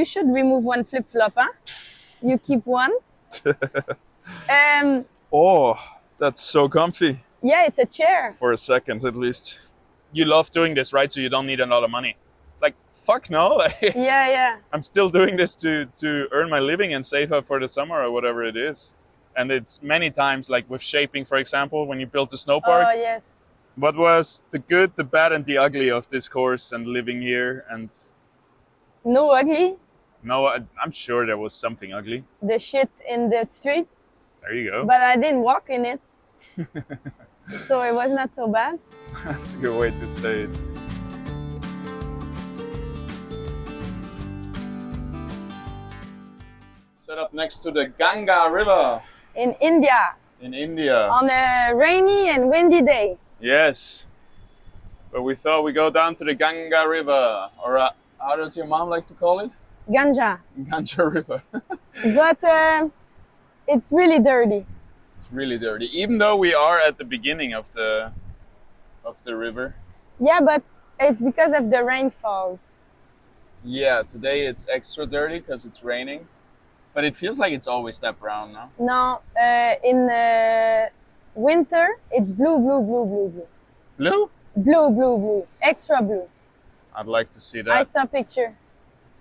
You should remove one flip-flop, huh? You keep one. Oh, that's so comfy. Yeah, it's a chair. For a second, at least. You love doing this, right? So you don't need a lot of money. Like, fuck no. Yeah. I'm still doing this to earn my living and save up for the summer or whatever it is. And it's many times, like with shaping, for example, when you built the snow park. Oh, yes. What was the good, the bad, and the ugly of this course and living here? And No ugly. no, I'm sure there was something ugly. The shit in the street. There you go. But I didn't walk in it. So it was not so bad. That's a good way to say it. Set up next to the Ganga River In India. in India. On a rainy and windy day. Yes. But we thought we go down to the Ganga River, or how does your mom like to call it? Ganja. Ganga River. But it's really dirty. It's really dirty, even though we are at the beginning of the river. Yeah, but it's because of the rainfalls. Yeah, today it's extra dirty because it's raining, but it feels like it's always that brown now. No, in winter, it's blue. Blue? Blue. Extra blue. I'd like to see that. I saw a picture.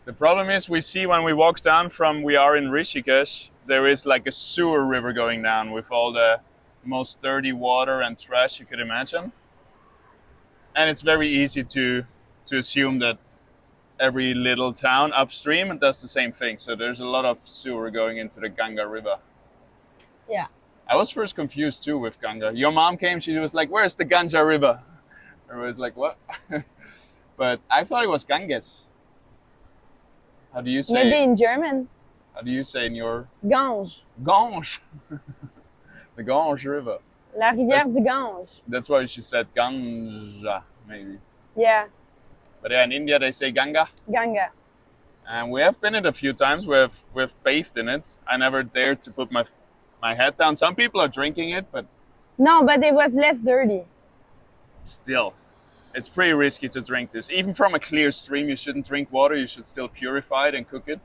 The problem is we see when we walk down we are in Rishikesh, there is like a sewer river going down with all the most dirty water and trash you could imagine. And it's very easy to assume that every little town upstream does the same thing. So there's a lot of sewer going into the Ganga River. Yeah. I was first confused too with Ganga. Your mom came, she was like, "Where's the Ganga River?" I was like, "What?" But I thought it was Ganges. How do you say? Maybe in German. How do you say in your Gange. Gange? The Gange River. La rivière du Gange. That's why she said Ganja, maybe. Yeah, But yeah, in India they say Ganga. Ganga. And we have been in it a few times. We've bathed in it. I never dared to put my head down. Some people are drinking it, but No, but it was less dirty. still, it's pretty risky to drink this. Even from a clear stream, you shouldn't drink water. You should still purify it and cook it.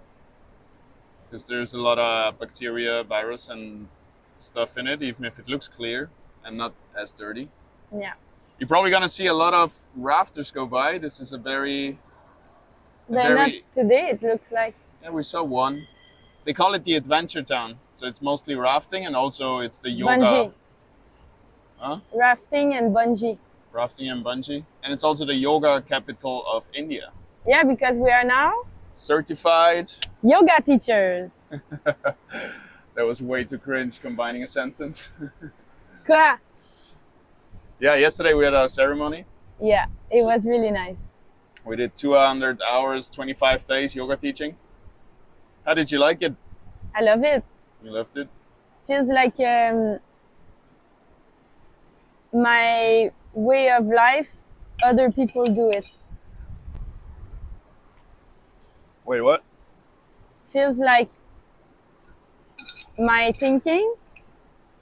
Because there's a lot of bacteria, virus, and stuff in it, even if it looks clear and not as dirty. Yeah. You're probably going to see a lot of rafters go by. This is a very... But not today, it looks like. Yeah, we saw one. They call it the adventure town. So it's mostly rafting and also it's the yoga. Bungee. Huh? Rafting and bungee. Rafting and bungee. And it's also the yoga capital of India. Yeah, because we are now Certified. yoga teachers. That was way too cringe combining a sentence. Quoi? Yeah, yesterday we had our ceremony. Yeah, it was really nice. We did 200 hours, 25 days yoga teaching. How did you like it? I love it. You loved it? Feels like my way of life. Other people do it. Wait, what? Feels like my thinking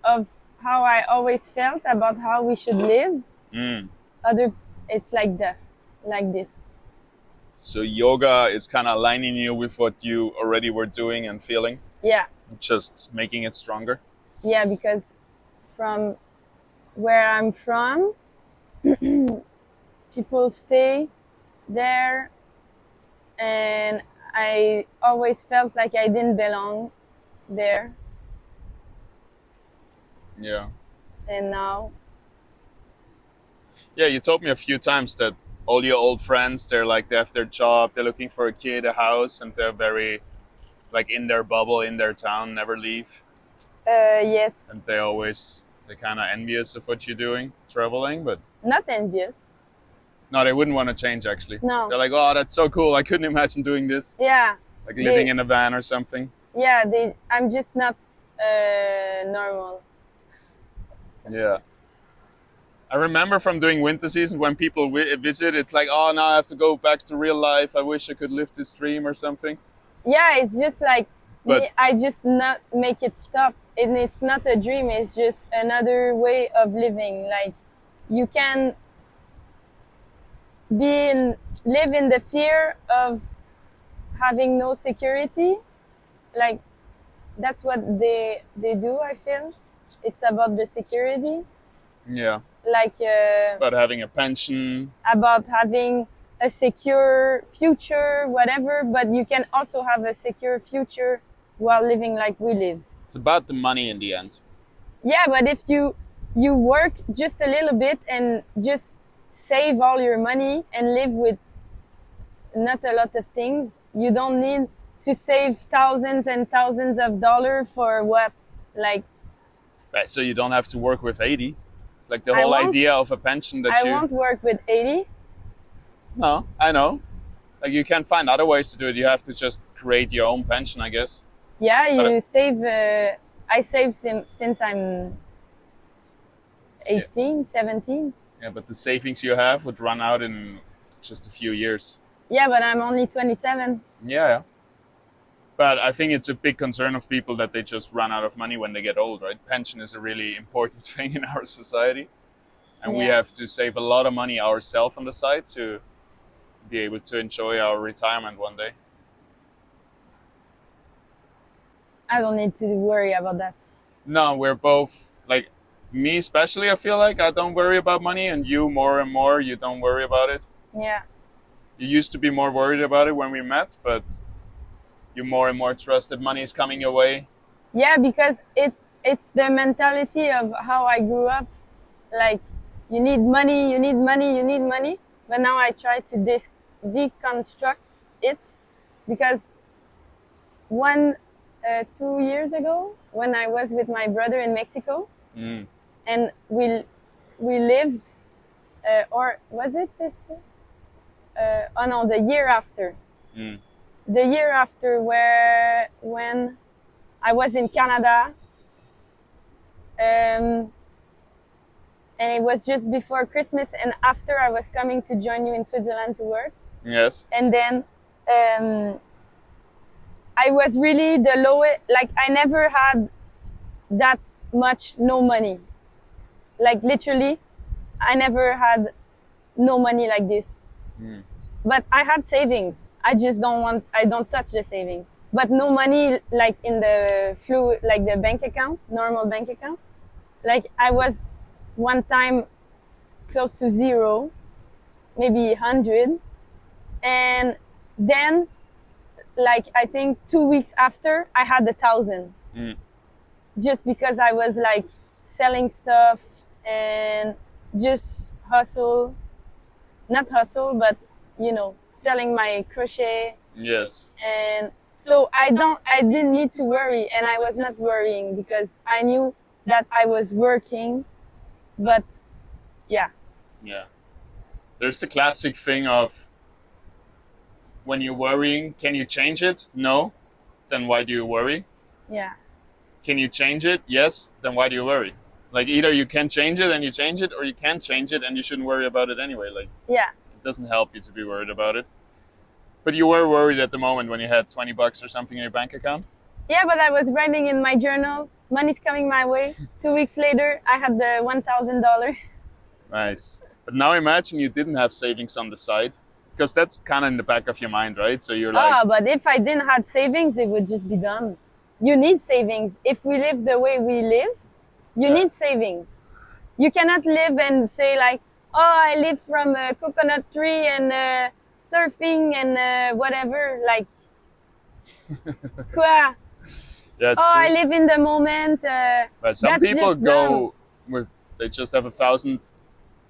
of how I always felt about how we should live. It's like this. So yoga is kind of aligning you with what you already were doing and feeling, Yeah, just making it stronger. yeah, because from where I'm from, people stay there, and I always felt like I didn't belong there. Yeah. And now, Yeah, you told me a few times that all your old friends, they have their job, they're looking for a kid, a house, and they're very like in their bubble, in their town, never leave. yes, And they're kind of envious of what you're doing, traveling, but not envious. no, they wouldn't want to change actually. No. They're like, "Oh, that's so cool. I couldn't imagine doing this." Yeah, Like living in a van or something. yeah. I'm just not normal. Yeah. I remember from doing winter season when people visit, it's like, "Oh, now I have to go back to real life. I wish I could live this dream or something." Yeah, it's just like But- I just not make it stop. And it's not a dream. It's just another way of living. Like you can live in the fear of having no security, like that's what they do. I feel it's about the security, Yeah. like It's about having a pension. about having a secure future, whatever. But you can also have a secure future while living like we live. It's about the money in the end. Yeah, but if you work just a little bit and just save all your money and live with not a lot of things, you don't need to save thousands and thousands of dollars for what? Like, Right, so you don't have to work with 80. It's like the I whole won't- idea of a pension that I you... won't work with 80. No, I know. Like you can find other ways to do it. You have to just create your own pension, I guess. Yeah, But you save. I save since I'm 18, 17. Yeah, but the savings you have would run out in just a few years. Yeah, but I'm only 27. Yeah. But I think it's a big concern of people that they just run out of money when they get old, right? Pension is a really important thing in our society. And we Yeah. have to save a lot of money ourselves on the side to be able to enjoy our retirement one day. I don't need to worry about that. No, we're both, like, me especially, I feel like I don't worry about money, and you more and more, you don't worry about it. Yeah. You used to be more worried about it when we met, but you more and more trust that money is coming your way. Yeah, because it's the mentality of how I grew up. Like, you need money, you need money, you need money. But now I try to deconstruct it, because 2 years ago, when I was with my brother in Mexico, and we lived, or was it this year? Oh no, the year after. The year after, when I was in Canada, and it was just before Christmas, and after I was coming to join you in Switzerland to work. Yes. And then I was really the lowest, like I never had that much no money. Like literally, I never had no money like this. But I had savings. I don't touch the savings. But no money like in the like the bank account, normal bank account. Like I was one time close to zero, maybe 100. And then like I think 2 weeks after I had 1,000. Just because I was like selling stuff and just not hustle, but selling my crochet. Yes. And so I didn't need to worry, and I was not worrying because I knew that I was working. But yeah. There's the classic thing of, when you're worrying, can you change it? No. Then why do you worry? Yeah. Can you change it? Yes. Then why do you worry? Like either you can change it and you change it, or you can't change it and you shouldn't worry about it anyway. Like Yeah. it doesn't help you to be worried about it. But you were worried at the moment when you had $20 or something in your bank account? Yeah, but I was writing in my journal, money's coming my way. 2 weeks later, I had the $1,000. Nice. But now imagine you didn't have savings on the side, because that's kind of in the back of your mind, right? So you're like, But if I didn't have savings, it would just be done. You need savings. If we live the way we live, you Yeah. need savings. You cannot live and say like, oh, I live from a coconut tree and surfing and whatever. Like, quoi? yeah, it's Oh, true. I live in the moment. But some that's people just go with, they just have 1,000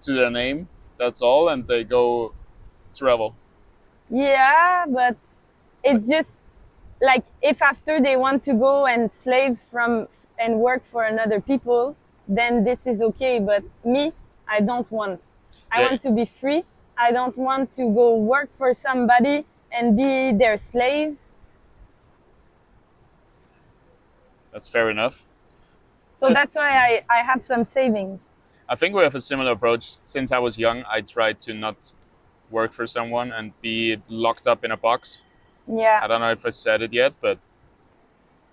to their name, that's all, and they go travel. Yeah, but it's just like if after they want to go and slave from and work for another people, then this is okay. But me, I don't want. I Yeah. want to be free. I don't want to go work for somebody and be their slave. That's fair enough. So that's why I have some savings. I think we have a similar approach. Since I was young, I tried to not work for someone and be locked up in a box. I Yeah. don't know if I said it yet, but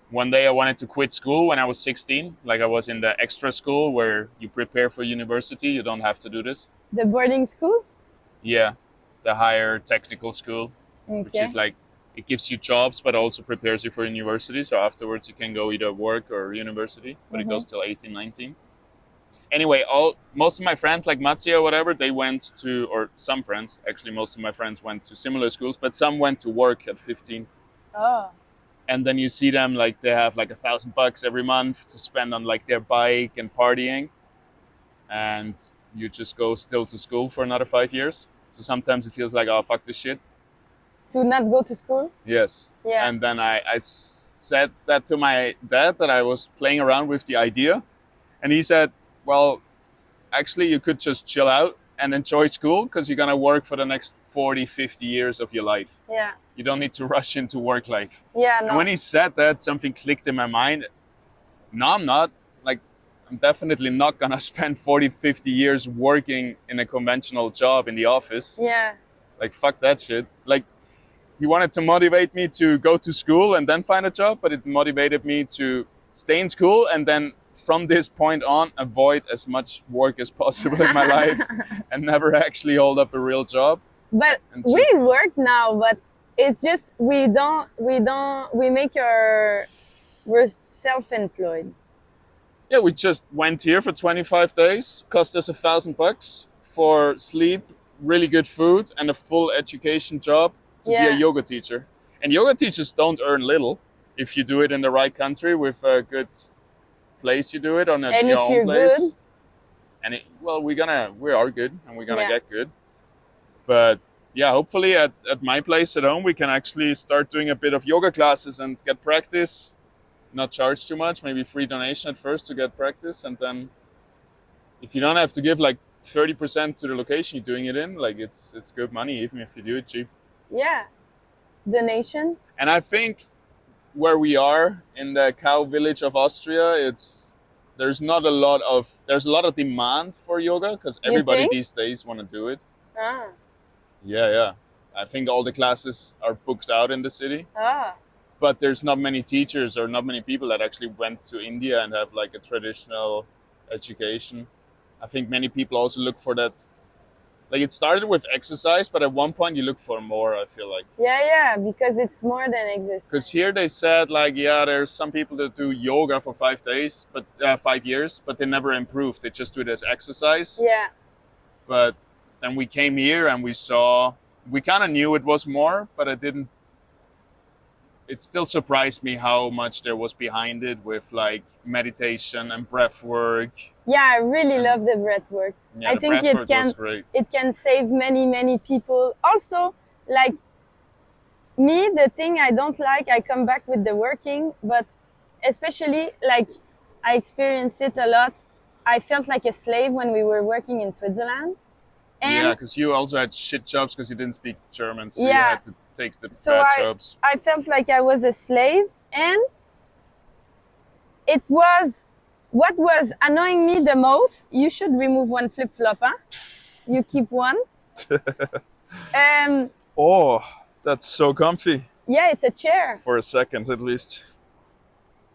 one day I wanted to quit school when I was 16. Like I was in the extra school where you prepare for university. You don't have to do this. The boarding school. Yeah, the higher technical school, which Okay. is like it gives you jobs, but also prepares you for university. So afterwards, you can go either work or university, but it goes till 18, 19. Anyway, most of my friends, like Mattia or whatever, they went to, or some friends, actually, most of my friends went to similar schools, but some went to work at 15. Oh. And then you see them like they have like $1,000 every month to spend on like their bike and partying, and you just go still to school for another 5 years. So sometimes it feels like, oh, fuck this shit. To not go to school? Yes. Yeah. And then I said that to my dad, that I was playing around with the idea, and he said, well, actually you could just chill out and enjoy school, because you're going to work for the next 40, 50 years of your life. Yeah. You don't need to rush into work life. Yeah, no. And when he said that, something clicked in my mind. No, I'm not. Like, I'm definitely not going to spend 40, 50 years working in a conventional job in the office. Yeah. Like, fuck that shit. Like, he wanted to motivate me to go to school and then find a job, but it motivated me to stay in school and then from this point on avoid as much work as possible in my life and never actually hold up a real job. But we work now, but it's just we make we're self-employed. Yeah, we just went here for 25 days, cost us $1,000 for sleep, really good food, and a full education job to be a yoga teacher. And yoga teachers don't earn little if you do it in the right country with a good place you do it on your own place. Good. And we are good, and we're gonna get good. But yeah, hopefully at my place at home we can actually start doing a bit of yoga classes and get practice, not charge too much, maybe free donation at first to get practice, and then if you don't have to give like 30% to the location you're doing it in, like it's good money even if you do it cheap. Yeah. Donation. And I think where we are in the cow village of Austria, there's a lot of demand for yoga, because everybody these days want to do it. Ah. Yeah. I think all the classes are booked out in the city. Ah. But there's not many teachers or not many people that actually went to India and have like a traditional education. I think many people also look for that. Like, it started with exercise, but at one point you look for more, I feel like. Yeah, because it's more than exercise. Because here they said, like, yeah, there's some people that do yoga for 5 years, but they never improve. They just do it as exercise. Yeah. But then we came here and we kind of knew it was more, but it still surprised me how much there was behind it with like meditation and breath work. Yeah, I really love the breath work. Yeah, I think it can save many people. Also, like me, the thing I don't like, I come back with the working, but especially like I experienced it a lot. I felt like a slave when we were working in Switzerland. And because you also had shit jobs because you didn't speak German, so you had to take the bad jobs. I felt like I was a slave, and it was what was annoying me the most. You should remove one flip-flop, huh? You keep one. Oh, that's so comfy. Yeah, it's a chair. For a second, at least.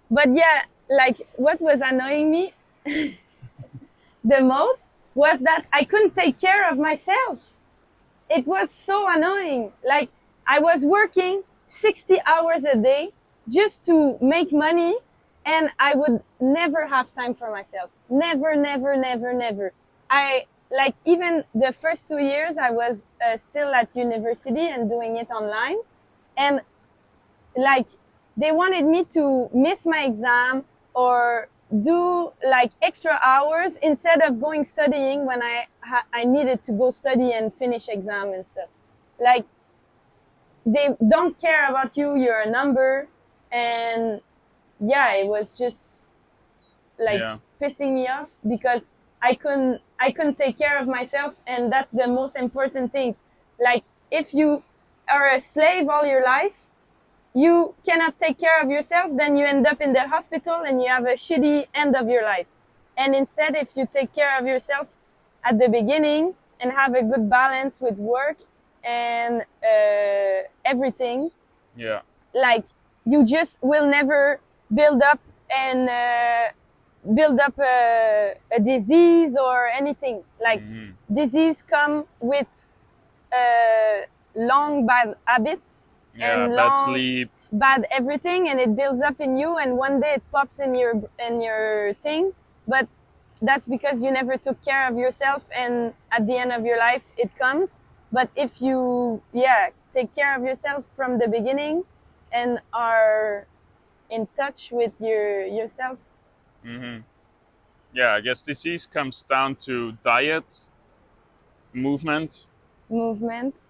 But yeah, like what was annoying me the most was that I couldn't take care of myself. It was so annoying. Like, I was working 60 hours a day just to make money, and I would never have time for myself. Never. Even the first 2 years, I was still at university and doing it online. And like, they wanted me to miss my exam or do like extra hours instead of going studying when I needed to go study and finish exam and stuff. Like, they don't care about you, you're a number. And yeah, it was just like pissing me off because I couldn't take care of myself, and that's the most important thing. Like, if you are a slave all your life, you cannot take care of yourself, then you end up in the hospital and you have a shitty end of your life. And instead, if you take care of yourself at the beginning and have a good balance with work and everything, like, you just will never build up a disease or anything. Like, disease come with long bad habits. Yeah, and bad long, sleep. bad everything, and it builds up in you, and one day it pops in your thing. But that's because you never took care of yourself, and at the end of your life it comes. But if you, yeah, take care of yourself from the beginning and are in touch with yourself. Hmm. Yeah, I guess disease comes down to diet, movement, Movement,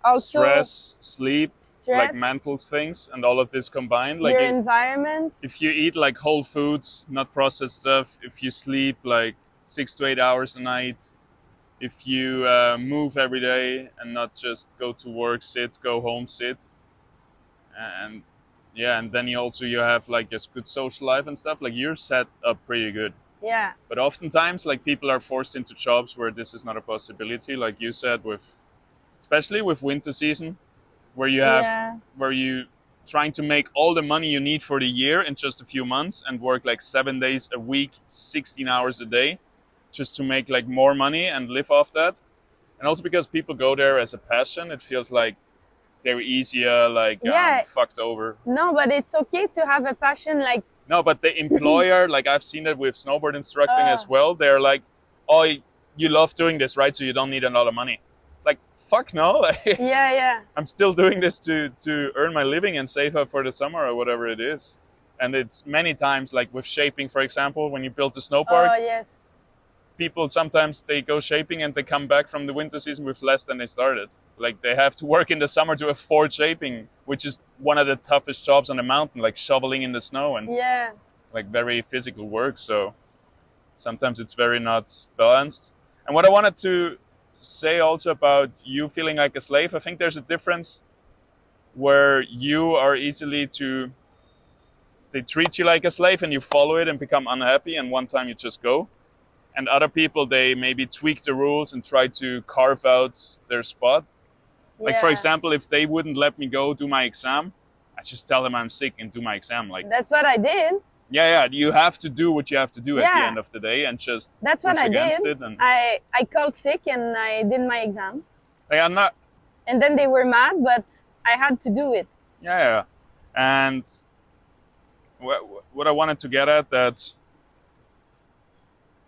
also stress, sleep, like stress, mental things, and all of this combined. Like your environment. if you eat like whole foods, not processed stuff, if you sleep like 6 to 8 hours a night, if you move every day and not just go to work, sit, go home, sit, and yeah, and then you have like a good social life and stuff. Like you're set up pretty good. Yeah, But oftentimes, like people are forced into jobs where this is not a possibility. Like you said, with especially with winter season, yeah, where you trying to make all the money you need for the year in just a few months and work like 7 days a week, 16 hours a day, just to make like more money and live off that. And also because people go there as a passion, it feels like they're easier, like yeah. fucked over. No, but it's okay to have a passion. Like, No, but the employer, like I've seen it with snowboard instructing uh, as well. They're like, "Oh, you love doing this, right? So you don't need a lot of money." It's like, fuck no! yeah, yeah. I'm still doing this to earn my living and save up for the summer or whatever it is. And it's many times, like with shaping, for example, when you build the snow park, Oh, yes. people sometimes they go shaping and they come back from the winter season with less than they started. Like they have to work in the summer to afford shaping, which is one of the toughest jobs on the mountain, like shoveling in the snow and Yeah, like very physical work. So sometimes it's very not balanced. And what I wanted to say also about you feeling like a slave, I think there's a difference where you are easily to they treat you like a slave and you follow it and become unhappy and one time you just go. And other people they maybe tweak the rules and try to carve out their spot. Like for yeah. example, if they wouldn't let me go do my exam, I just tell them I'm sick and do my exam. Like That's what I did. yeah, you have to do what you have to do at the Yeah, end of the day and just that's what push I did. against it. And I called sick and I did my exam. like, I'm not, And then they were mad, but I had to do it. yeah. And what I wanted to get at that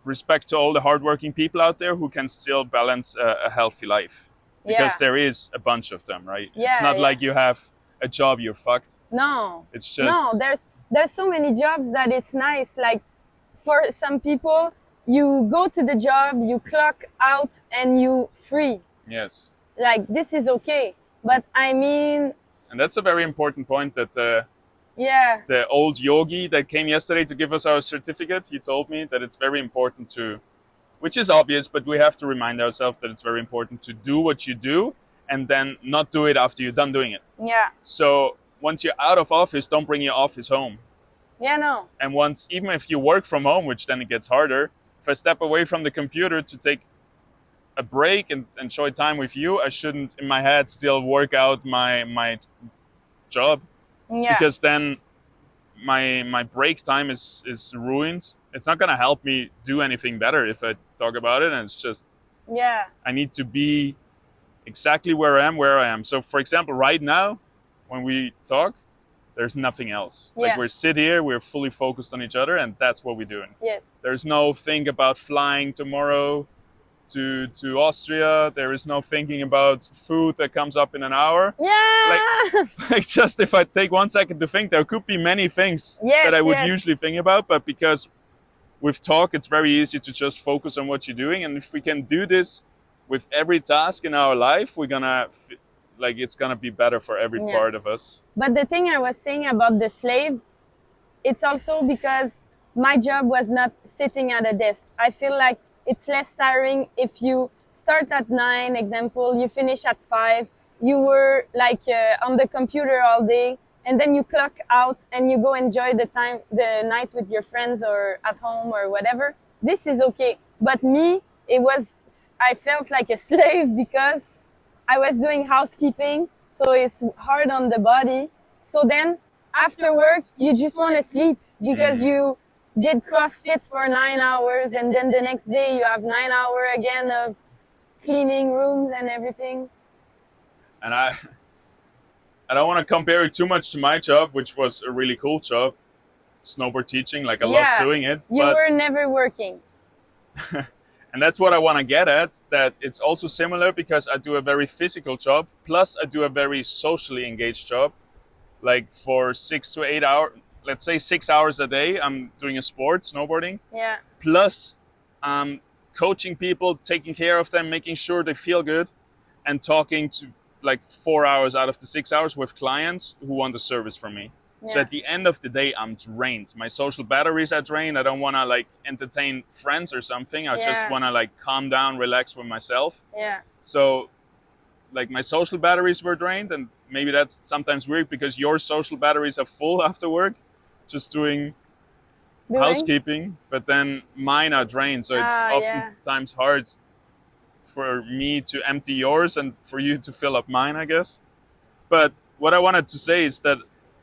respect to all the hardworking people out there who can still balance a healthy life because Yeah, there is a bunch of them, right? It's yeah, not yeah. like you have a job, you're fucked. No, It's no. just There's so many jobs that it's nice. Like for some people, you go to the job, you clock out, and you free. yes. Like this is okay. But I mean, And that's a very important point that yeah, the old yogi that came yesterday to give us our certificate, he told me that it's very important to, which is obvious, but we have to remind ourselves that it's very important to do what you do and then not do it after you're done doing it. yeah, So once you're out of office, don't bring your office home. yeah. No, And once, even if you work from home, which then it gets harder, if I step away from the computer to take a break and enjoy time with you, I shouldn't in my head still work out my job yeah, because then my break time is ruined. It's not gonna help me do anything better if I talk about it. And it's just yeah, I need to be exactly where I am. So for example, right now, when we talk, there's nothing else. yeah. Like we sit here, we're fully focused on each other, and that's what we're doing. Yes. There's no think about flying tomorrow to Austria. There is no thinking about food that comes up in an hour. Yeah. Like just if I take 1 second to think, there could be many things Yes, that I would yes. usually think about, but because with talk, it's very easy to just focus on what you're doing. And if we can do this with every task in our life, we're gonna like it's gonna be better for every Yeah. part of us. But the thing I was saying about the slave, it's also because my job was not sitting at a desk. I feel like it's less tiring if you start at 9, example, you finish at 5, you were like on the computer all day, and then you clock out and you go enjoy the night with your friends or at home or whatever. This is okay. But me, I felt like a slave because I was doing housekeeping, so it's hard on the body. So then after work, you just want to sleep because you did CrossFit for 9 hours, and then the next day you have 9 hours again of cleaning rooms and everything. And I don't want to compare it too much to my job, which was a really cool job, snowboard teaching. Like I love Yeah, doing it, you but were never working. and that's what I want to get at. That it's also similar because I do a very physical job, plus I do a very socially engaged job. Like for 6 to 8 hours, let's say 6 hours a day, I'm doing a sport, snowboarding. Yeah, Plus, coaching people, taking care of them, making sure they feel good, and talking to like 4 hours out of the 6 hours with clients who want a service from me. So yeah, at the end of the day, I'm drained. My social batteries are drained. I don't want to like entertain friends or something. I just yeah, want to like calm down, relax with myself. yeah, So like my social batteries were drained, and maybe that's sometimes weird because your social batteries are full after work, just doing doing. housekeeping, but then mine are drained. So it's Yeah, oftentimes hard for me to empty yours and for you to fill up mine, I guess. But what I wanted to say is that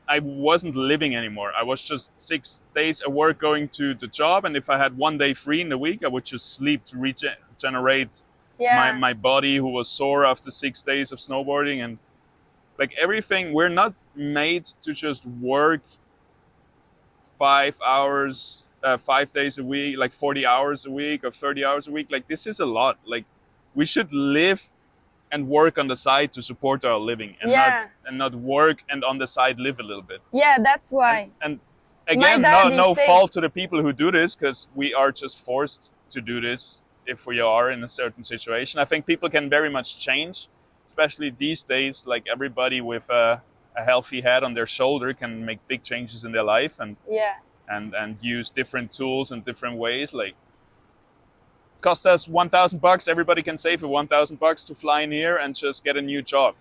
I wasn't living anymore. I was just 6 days at work going to the job, and if I had one day free in the week, I would just sleep to regenerate yeah, my body, who was sore after 6 days of snowboarding. And like everything, we're not made to just work 5 hours, 5 days a week, like 40 hours a week or 30 hours a week. Like this is a lot. Like we should live and work on the side to support our living, and yeah, not work and on the side live a little bit. yeah. That's why. And My again, dad, no say, fault to the people who do this, because we are just forced to do this if we are in a certain situation. I think people can very much change, especially these days. Like everybody with a healthy head on their shoulder can make big changes in their life, yeah, and use different tools in different ways. Like cost us $1,000. Everybody can save $1,000 to fly in here and just get a new job.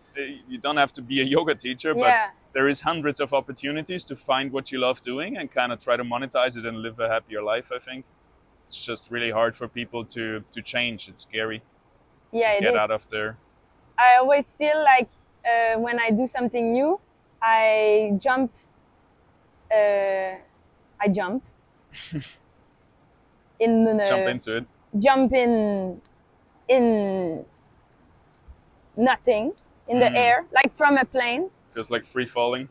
You don't have to be a yoga teacher, but yeah, there is hundreds of opportunities to find what you love doing and kind of try to monetize it and live a happier life. I think it's just really hard for people to change. It's scary yeah. to It get is. out of there. I always feel like when I do something new, I jump. I jump in Jump into it. jump in nothing in the air, like from a plane. Feels like free falling.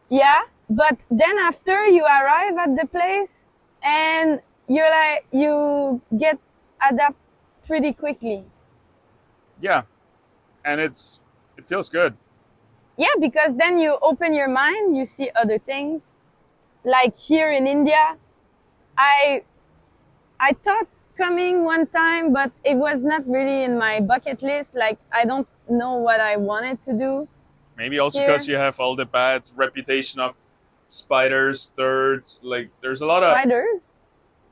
Yeah, but then after you arrive at the place and you're like you get adapt pretty quickly. Yeah, and it feels good. Yeah, because then you open your mind, you see other things. Like here in India, I thought coming one time, but it was not really in my bucket list. Like I don't know what I wanted to do. Maybe also Here. because you have all the bad reputation of spiders, dirt. Like there's a lot of, Spiders.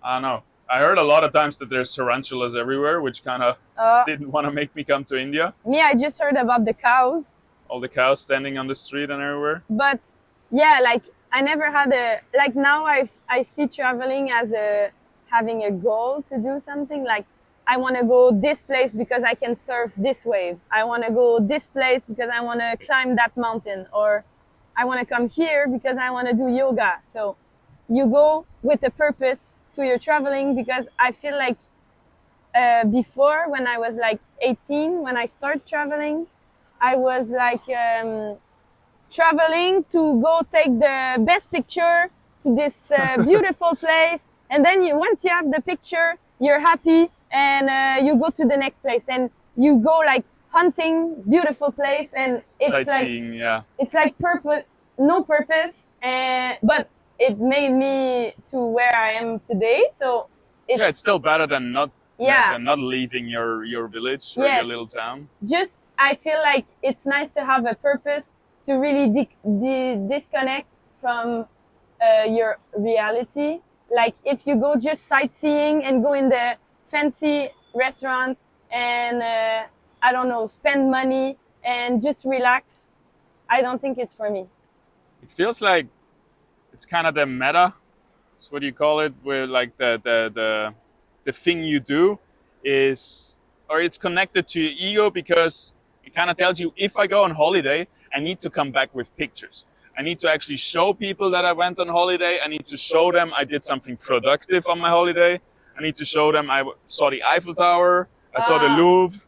I don't know. I heard a lot of times that there's tarantulas everywhere, which kind of didn't want to make me come to India. Me, I just heard about the cows. All the cows standing on the street and everywhere. But yeah, like I never had like now I see traveling as having a goal to do something. Like I want to go this place because I can surf this wave. I want to go this place because I want to climb that mountain, or I want to come here because I want to do yoga. So you go with a purpose to your traveling, because I feel like before, when I was like 18, when I started traveling, I was like traveling to go take the best picture to this beautiful place. And then once you have the picture, you're happy, and you go to the next place, and you go like hunting beautiful place, and it's sightseeing, like, yeah. It's like no purpose, but it made me to where I am today. So it's still better than not Yeah. than not leaving your village or your little town. Just I feel like it's nice to have a purpose, to really disconnect from your reality. Like if you go just sightseeing and go in the fancy restaurant and I don't know, spend money and just relax, I don't think it's for me. It feels like it's kind of the meta. That's what you call it, where like the thing you do is, or it's connected to your ego, because it kind of tells you, if I go on holiday, I need to come back with pictures. I need to actually show people that I went on holiday. I need to show them I did something productive on my holiday. I need to show them I saw the Eiffel Tower. I saw the Louvre.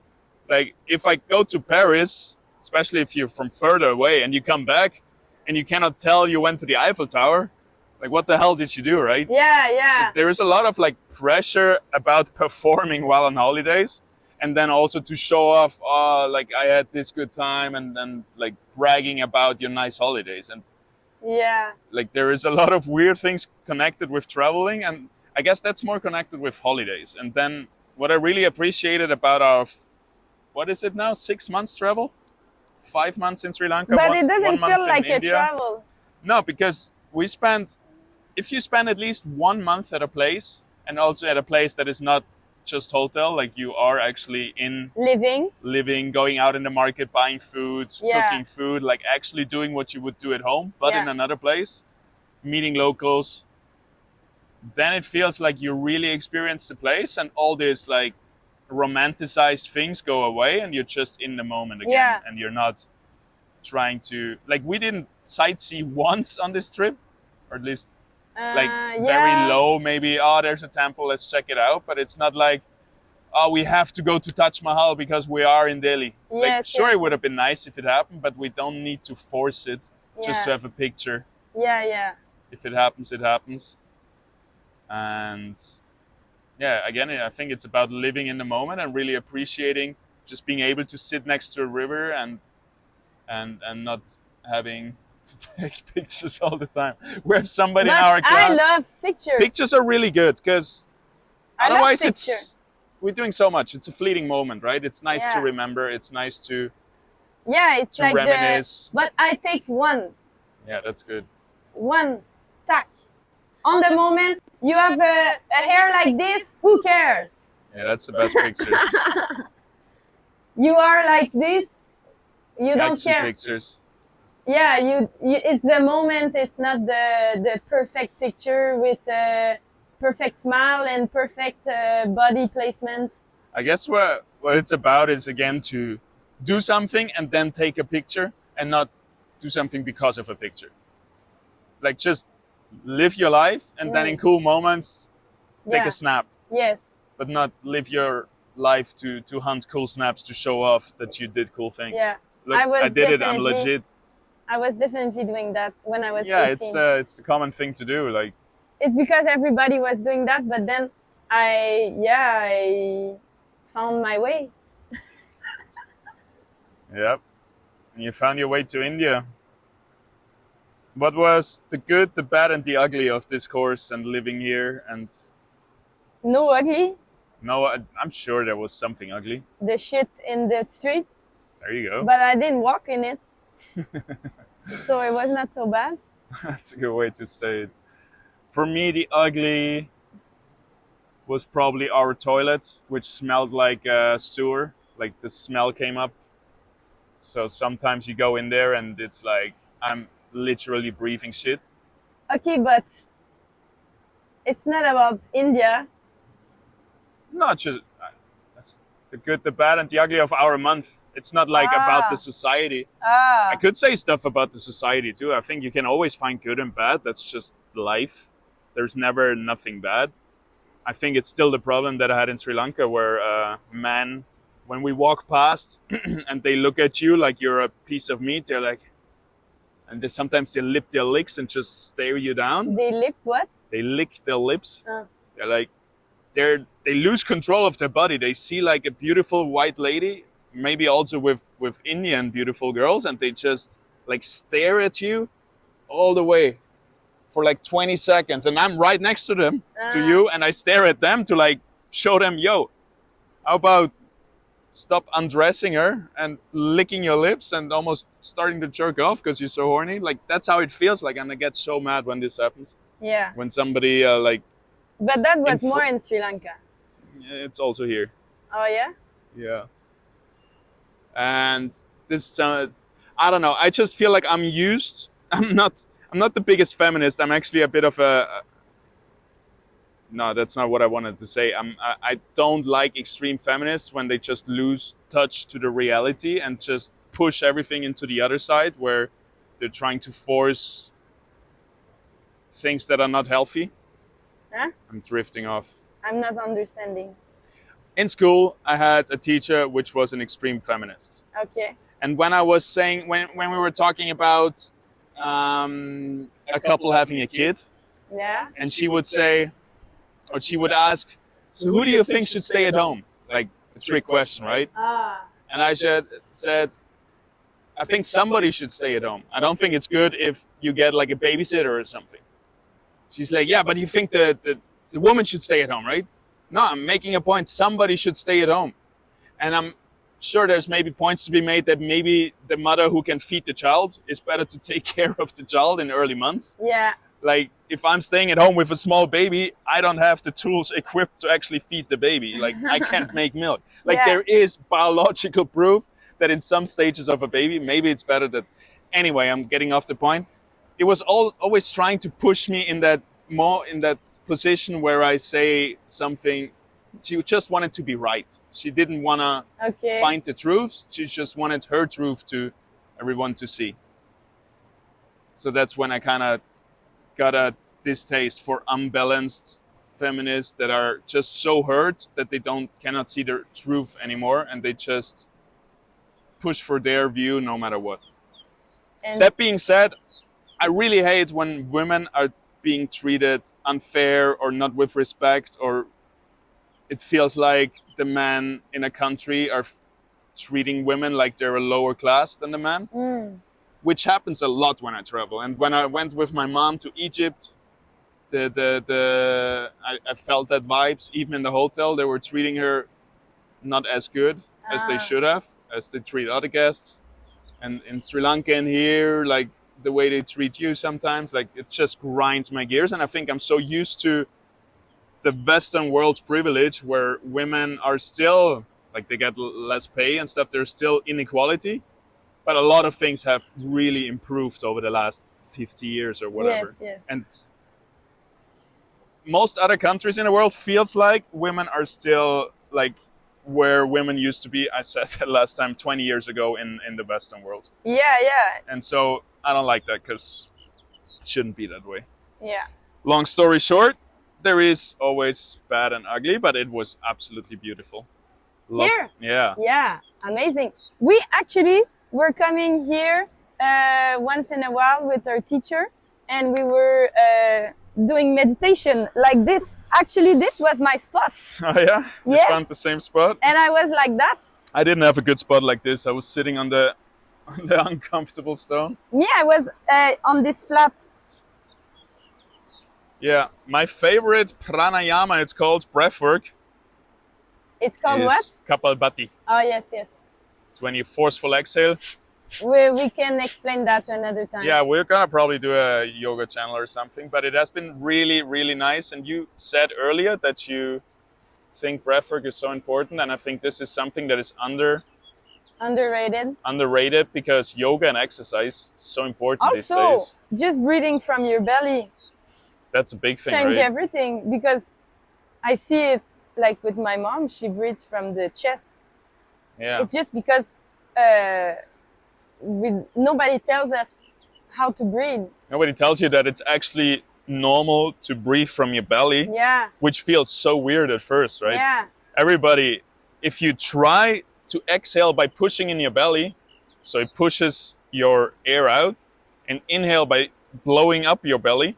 Like if I go to Paris especially if you're from further away and you come back and you cannot tell you went to the Eiffel Tower. Like, what the hell did you do, right? Yeah, So yeah. there is a lot of like pressure about performing while on holidays, and then also to show off, oh, like I had this good time, and then like bragging about your nice holidays. And Yeah. like there is a lot of weird things connected with traveling, and I guess that's more connected with holidays. And then what I really appreciated about our what is it now, 6 months travel, 5 months in Sri Lanka, But one, it doesn't 1 month feel in like a India. travel. No, because we spent, if you spend at least 1 month at a place, and also at a place that is not just hotel, like you are actually in living, going out in the market, buying food, Yeah. cooking food, like actually doing what you would do at home, but in Yeah. another place, meeting locals, then it feels like you really experience the place, and all these like romanticized things go away, and you're just in the moment again. Yeah. And you're not trying to, like, we didn't sightsee once on this trip, or at least like very yeah. low, maybe, oh, there's a temple, let's check it out. But it's not like, oh, we have to go to Taj Mahal because we are in Delhi. Like, Yes, sure, yes. it would have been nice if it happened, but we don't need to force it just to Yeah. have a picture. Yeah, yeah. If it happens, it happens. And yeah, again, I think it's about living in the moment and really appreciating just being able to sit next to a river and not having to take pictures all the time. We have somebody But in our class. I love pictures. Pictures are really good because I love otherwise picture. we're doing so much. It's a fleeting moment, right? It's nice to Yeah. remember. It's nice to Yeah, it's like reminisce. But I take one. Yeah, that's good. One. Tack. On the moment, you have a hair like this, who cares? Yeah, that's the best pictures. You are like this, you don't Action care. pictures. Yeah, you it's the moment, it's not the perfect picture with a perfect smile and perfect body placement. I guess what it's about is, again, to do something and then take a picture, and not do something because of a picture. Like, just live your life, and then in Right. cool moments take Yeah. a snap, Yes. but not live your life to hunt cool snaps to show off that you did cool things. Yeah. Look, I was I did it. I'm definitely- legit. I was definitely doing that when I was Yeah, 18. it's the common thing to do. Like, It's because everybody was doing that, but then I found my way. yep. And you found your way to India. What was the good, the bad, and the ugly of this course and living here? And No ugly. no, I'm sure there was something ugly. The shit in the street, There you go. but I didn't walk in it. So it was not so bad. That's a good way to say it. For me, the ugly was probably our toilet, which smelled like a sewer. Like, the smell came up. So sometimes you go in there and it's like I'm literally breathing shit. Okay, but it's not about India. Not just that's the good, the bad, and the ugly of our month. It's not like about the society. I Ah, could say stuff about the society too. I think you can always find good and bad. That's just life. There's never nothing bad. I think it's still the problem that I had in Sri Lanka, where men, when we walk past and they look at you like you're a piece of meat, they're like, and sometimes they lip their lips and just stare you down. they lip what? They lick their lips. Ah. They're like, they lose control of their body. They see like a beautiful white lady, maybe also with Indian beautiful girls, and they just like stare at you all the way for like 20 seconds. And I'm right next to them, to you, and I stare at them to like show them, yo, how about stop undressing her and licking your lips and almost starting to jerk off because you're so horny. Like, that's how it feels like, and I get so mad when this happens. Yeah. When somebody like, But that was In fr- more in Sri Lanka. it's also here. Oh yeah? Yeah. And this, I don't know. I just feel like I'm used. I'm not the biggest feminist. I'm actually a bit of a. No, that's not what I wanted to say. I don't like extreme feminists when they just lose touch to the reality and just push everything into the other side, where they're trying to force things that are not healthy. Huh? I'm drifting off. I'm not understanding. In school, I had a teacher which was an extreme feminist. Okay. And when I was saying, when we were talking about a couple having a kid, Yeah. and she would say, or she would ask, so who do you think should stay at home? Like a trick question, right? Ah. And I said, I think somebody should stay at home. I don't think it's good if you get like a babysitter or something. She's like, yeah, but you think the woman should stay at home, right? No, I'm making a point. Somebody should stay at home. And I'm sure there's maybe points to be made that maybe the mother who can feed the child is better to take care of the child in early months. Yeah. Like if I'm staying at home with a small baby, I don't have the tools equipped to actually feed the baby. Like I can't make milk. Like Yeah. there is biological proof that in some stages of a baby, maybe it's better that. Anyway, I'm getting off the point. It was always trying to push me in that position where I say something. She just wanted to be right. She didn't want to Okay. find the truth. She just wanted her truth to everyone to see. So that's when I kind of got a distaste for unbalanced feminists that are just so hurt that they cannot see the truth anymore, and they just push for their view no matter what. And That being said, I really hate when women are being treated unfair or not with respect, or it feels like the men in a country are treating women like they're a lower class than the man. Which happens a lot when I travel. And when I went with my mom to Egypt, I felt that vibes. Even in the hotel, they were treating her not as good as they should have, as they treat other guests. And in Sri Lanka and here, like the way they treat you sometimes, like it just grinds my gears. And I think I'm so used to the Western world's privilege where women are still, like they get less pay and stuff, there's still inequality. But a lot of things have really improved over the last 50 years or whatever. Yes. And most other countries in the world feels like women are still like where women used to be. I said that last time, 20 years ago in the Western world. Yeah. And so I don't like that because it shouldn't be that way. Yeah. Long story short, there is always bad and ugly, but it was absolutely beautiful. Here? Yeah. Yeah. Amazing. We actually were coming here once in a while with our teacher, and we were doing meditation like this. Actually, this was my spot. Oh yeah? You Yes. found the same spot? And I was like that. I didn't have a good spot like this. I was sitting on the uncomfortable stone. Yeah, I was on this flat. Yeah, my favorite pranayama, it's called breathwork, It's called is what? Kapalbhati. Oh, yes. It's when you forceful exhale. We can explain that another time. Yeah, we're gonna probably do a yoga channel or something, but it has been really, really nice. And you said earlier that you think breathwork is so important, and I think this is something that is underrated because yoga and exercise is so important these Also, days. just breathing from your belly That's a big thing, change right? everything, because I see it like with my mom. She breathes from the chest. Yeah. It's just because nobody tells us how to breathe. Nobody tells you that it's actually normal to breathe from your belly, Yeah. which feels so weird at first, right? Yeah. Everybody, if you try to exhale by pushing in your belly, so it pushes your air out, and inhale by blowing up your belly,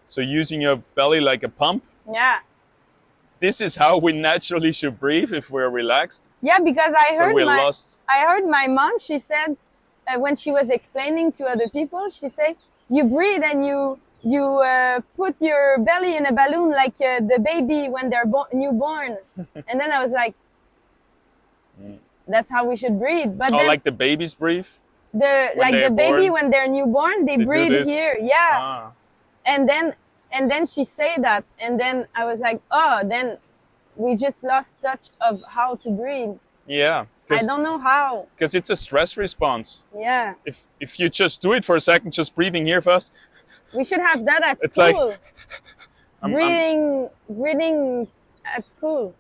so using your belly like a pump, Yeah. this is how we naturally should breathe if we're relaxed. Yeah, because But we're lost. I heard my mom, she said, when she was explaining to other people, she said, you breathe and you put your belly in a balloon like the baby when they're newborn. And then I was like, that's how we should breathe. But Oh, then like the babies breathe? the baby when they're newborn, they do breathe this? here. Yeah. Ah. And then she said that, and then I was like, oh, then we just lost touch of how to breathe. Yeah, I don't know how. because it's a stress response. Yeah. If you just do it for a second, just breathing here first, We should have that at It's like- school. I'm- breathing at school.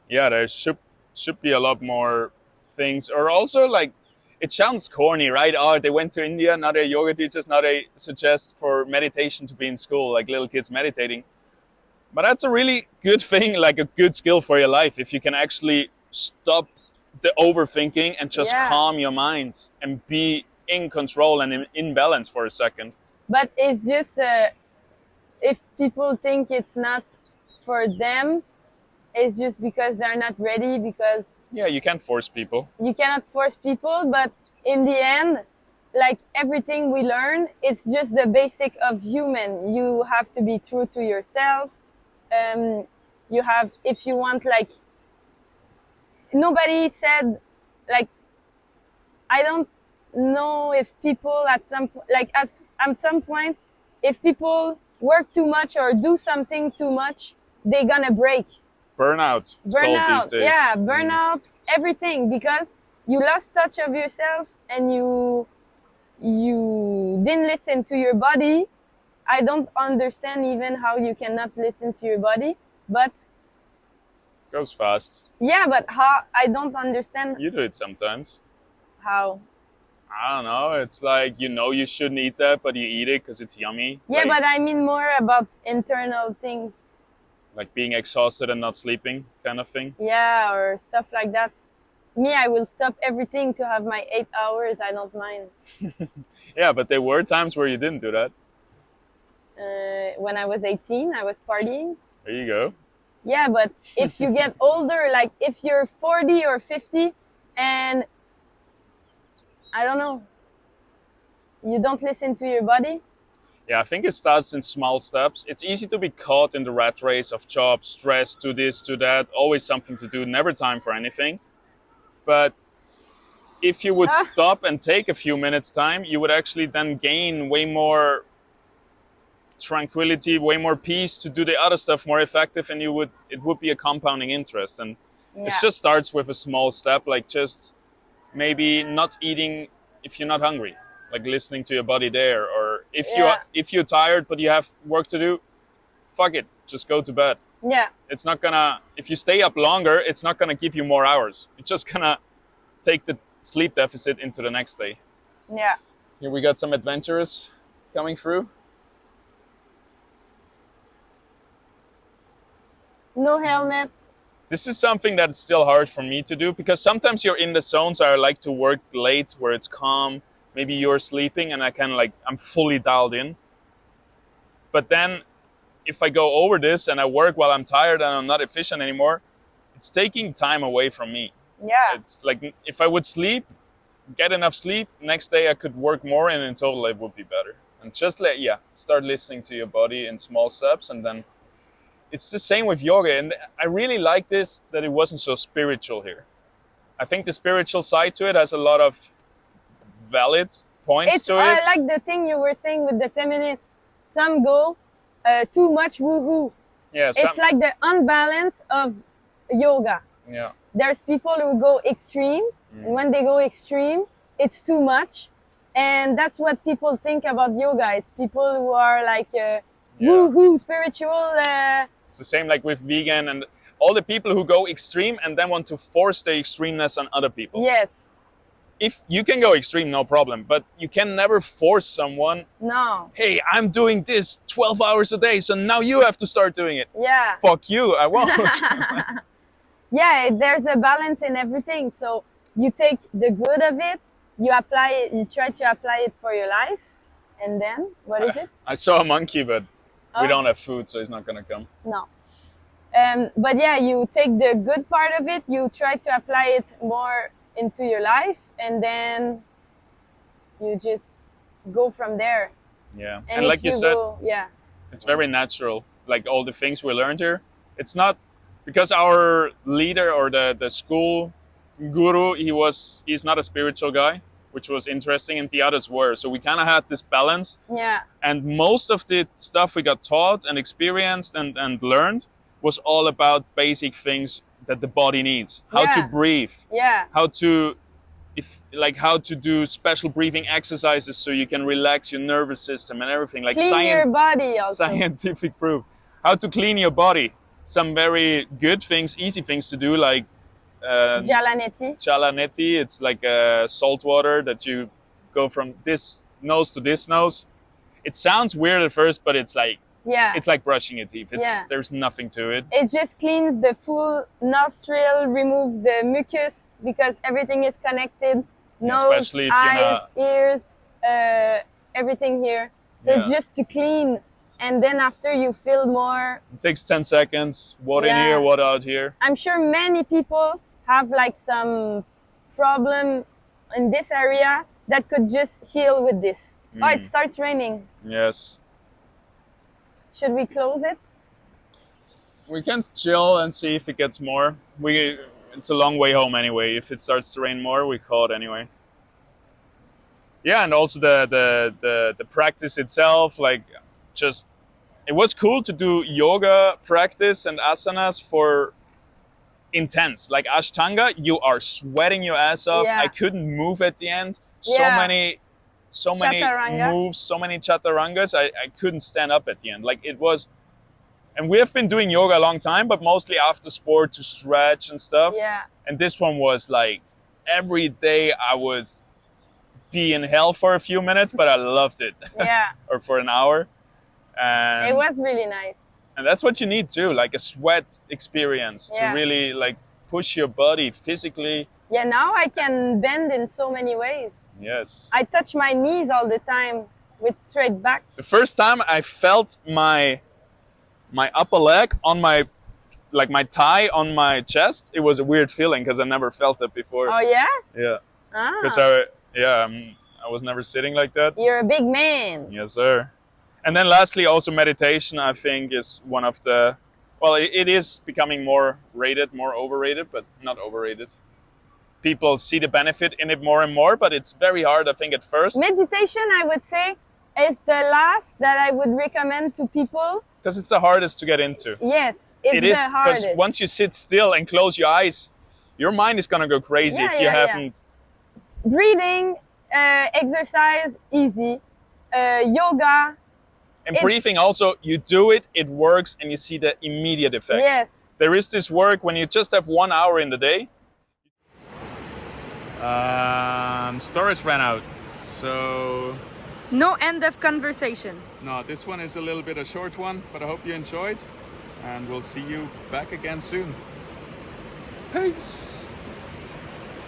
yeah, there should be a lot more things. Or also, like, it sounds corny, right? Oh, they went to India, now they're yoga teachers, now they suggest for meditation to be in school, like little kids meditating. But that's a really good thing, like a good skill for your life. If you can actually stop the overthinking and just Yeah. calm your mind and be in control and in balance for a second. But it's just if people think it's not for them, it's just because they're not ready, because Yeah, you can't force people. you cannot force people. But in the end, like everything we learn, it's just the basic of human. You have to be true to yourself. You have, if you want, like, nobody said, like, I don't know if people at some like at some point, if people work too much or do something too much, they're gonna break. Burnout, it's called these days. Yeah, burnout, everything, because you lost touch of yourself and you didn't listen to your body. I don't understand even how you cannot listen to your body, but Goes fast. yeah, but how, I don't understand You do it sometimes. how. I don't know. It's like, you know, you shouldn't eat that, but you eat it because it's yummy. Yeah, like, but I mean more about internal things. like being exhausted and not sleeping, kind of thing. Yeah, or stuff like that. Me, I will stop everything to have my 8 hours. I don't mind. Yeah, but there were times where you didn't do that. When I was 18, I was partying. There you go. Yeah, but if you get older, like if you're 40 or 50 and I don't know, you don't listen to your body. Yeah, I think it starts in small steps. It's easy to be caught in the rat race of jobs, stress, do this, do that, always something to do, never time for anything. But if you would stop and take a few minutes time, you would actually then gain way more tranquility, way more peace to do the other stuff more effective, and it would be a compounding interest. And Yeah. it just starts with a small step, like just maybe not eating if you're not hungry, like listening to your body there. Or if you're tired but you have work to do, fuck it, just go to bed. Yeah. It's not gonna, if you stay up longer, it's not gonna give you more hours. It's just gonna take the sleep deficit into the next day. Yeah. Here we got some adventurers coming through. No helmet. This is something that's still hard for me to do, because sometimes you're in the zones I like to work late where it's calm. Maybe you're sleeping and I'm fully dialed in. But then if I go over this and I work while I'm tired and I'm not efficient anymore, it's taking time away from me. Yeah. It's like if I would sleep, get enough sleep, next day I could work more, and in total it would be better. And just start listening to your body in small steps, and then it's the same with yoga. And I really like this, that it wasn't so spiritual here. I think the spiritual side to it has a lot of valid points to it. I like the thing you were saying with the feminists. Some go too much woohoo. Yeah, It's like the unbalance of yoga. yeah. There's people who go extreme, and when they go extreme, it's too much. And that's what people think about yoga. It's people who are like woohoo, spiritual. It's the same like with vegan and all the people who go extreme and then want to force the extremeness on other people. Yes. If you can go extreme, no problem, but you can never force someone, No. hey, I'm doing this 12 hours a day, so now you have to start doing it. Yeah. Fuck you, I won't. Yeah, there's a balance in everything. So you take the good of it, you apply it, you try to apply it for your life, and then what is it? I saw a monkey, but we Oh. don't have food, so he's not gonna come. No. But yeah, you take the good part of it, you try to apply it more into your life, and then you just go from there. Yeah, And and like if you said, yeah. it's very natural. Like all the things we learned here, it's not because our leader or the school guru, he's not a spiritual guy, which was interesting, and the others were. So we kind of had this balance. Yeah. And most of the stuff we got taught and experienced and learned was all about basic things that the body needs. How to Yeah. breathe, Yeah. how to do special breathing exercises so you can relax your nervous system and everything. Like Clean your body also. scientific proof. How to clean your body. Some very good things, easy things to do, like Jalaneti. chalaneti. It's like salt water that you go from this nose to this nose. It sounds weird at first, but it's like Yeah. It's like brushing your teeth. Yeah. There's nothing to it. It just cleans the full nostril, remove the mucus because everything is connected. Nose, Especially if you're eyes, not. ears, everything here. So it's Yeah. just to clean, and then after you feel more. It takes 10 seconds. What in Yeah. here, what out here. I'm sure many people have like some problem in this area that could just heal with this. Oh, it starts raining. Yes. Should we close it? We can chill and see if it gets more. It's a long way home anyway. If it starts to rain more, we call it anyway. Yeah, and also the practice itself, like just it was cool to do yoga practice and asanas for intense. Like Ashtanga, you are sweating your ass off. Yeah. I couldn't move at the end. Yeah. So many Chaturanga. moves, so many chaturangas. I couldn't stand up at the end. Like it was, and we have been doing yoga a long time, but mostly after sport to stretch and stuff. Yeah. And this one was like every day I would be in hell for a few minutes, but I loved it. Yeah. Or for an hour. And It was really nice. and that's what you need too, like a sweat experience Yeah. to really like push your body physically. Yeah, now I can bend in so many ways. Yes. I touch my knees all the time with straight back. The first time I felt my upper leg on my thigh on my chest, it was a weird feeling because I never felt that before. Oh yeah? Yeah. Ah, Because I was never sitting like that. you're a big man. Yes, sir. And then lastly, also meditation, I think, is one of the, well, it is becoming more rated, more overrated, but not overrated. People see the benefit in it more and more, but it's very hard, I think, at first. Meditation, I would say, is the last that I would recommend to people. Because it's the hardest to get into. Yes, it's It is, the because hardest. once you sit still and close your eyes, your mind is going to go crazy Yeah, if you yeah, yeah. haven't. Breathing, exercise, easy. Yoga, And It's- breathing also, you do it, it works, and you see the immediate effect. yes. There is this work when you just have 1 hour in the day. Storage ran out, so No end of conversation. no, this one is a little bit a short one, but I hope you enjoyed, and we'll see you back again soon. Peace.